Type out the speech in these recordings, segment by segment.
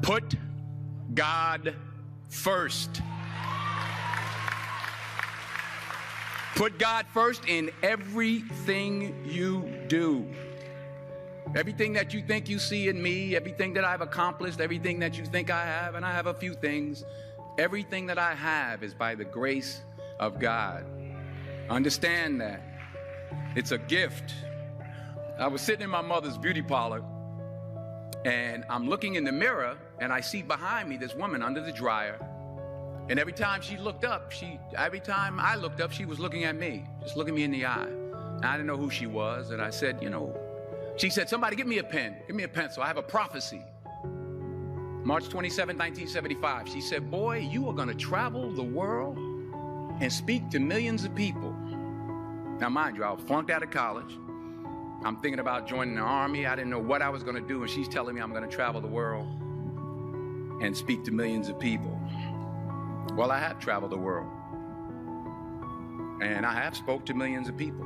Put God first. Put God first in everything you do. Everything that you think you see in me, everything that I've accomplished, everything that you think I have, and I have a few things, everything that I have is by the grace of God. Understand that. It's a gift. I was sitting in my mother's beauty parlor, and I'm looking in the mirror, and I see behind me this woman under the dryer. And every time I looked up, she was looking at me, just looking me in the eye. And I didn't know who she was, and I said, she said, somebody give me a pen, give me a pencil. I have a prophecy. March 27, 1975, she said, boy, you are going to travel the world and speak to millions of people. Now, mind you, I was flunked out of college. I'm thinking about joining the army. I didn't know what I was going to do, and she's telling me I'm going to travel the world and speak to millions of people. Well, I have traveled the world, and I have spoke to millions of people.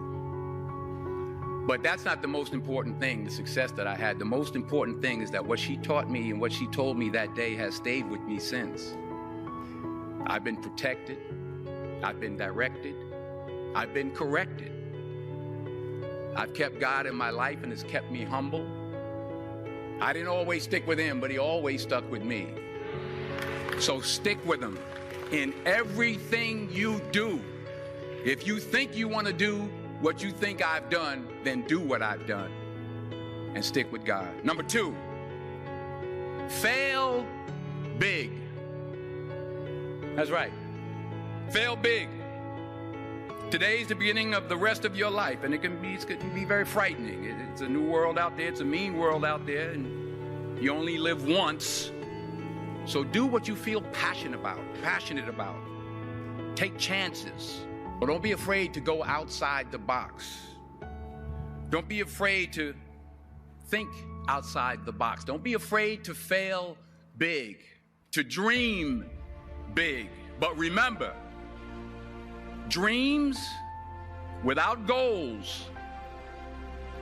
But that's not the most important thing, the success that I had. The most important thing is that what she taught me and what she told me that day has stayed with me since. I've been protected. I've been directed. I've been corrected. I've kept God in my life, and it's kept me humble. I didn't always stick with him, but he always stuck with me. So stick with him in everything you do. If you think you want to do what you think I've done, then do what I've done and stick with God. Number 2, fail big. That's right. Fail big. Today's the beginning of the rest of your life, and it can be very frightening. It's a new world out there. It's a mean world out there, and you only live once. So do what you feel passionate about. Take chances. But don't be afraid to go outside the box. Don't be afraid to think outside the box. Don't be afraid to fail big, to dream big. But remember, dreams without goals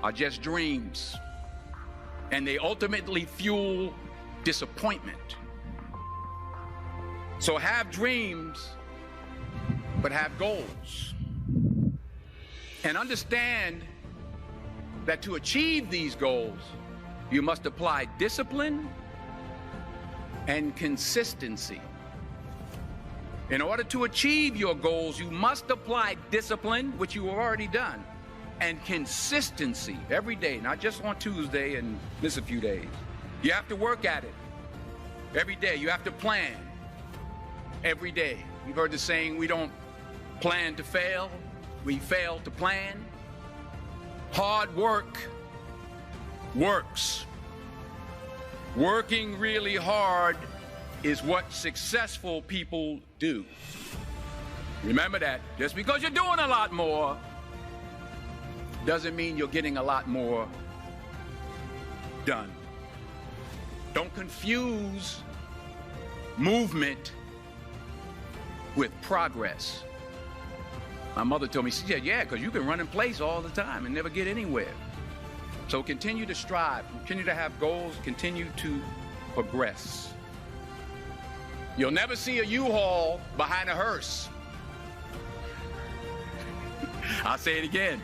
are just dreams, and they ultimately fuel disappointment. So have dreams, but have goals. And understand that to achieve these goals, you must apply discipline and consistency. In order to achieve your goals, you must apply discipline, which you have already done, and consistency every day, not just on Tuesday and miss a few days. You have to work at it every day. You have to plan every day. You've heard the saying, we don't plan to fail, we fail to plan. Hard work works. Working really hard is what successful people do. Remember that. Just because you're doing a lot more doesn't mean you're getting a lot more done. Don't confuse movement with progress. My mother told me, she said, yeah, because you can run in place all the time and never get anywhere. So continue to strive, continue to have goals, continue to progress. You'll never see a U-Haul behind a hearse. I'll say it again.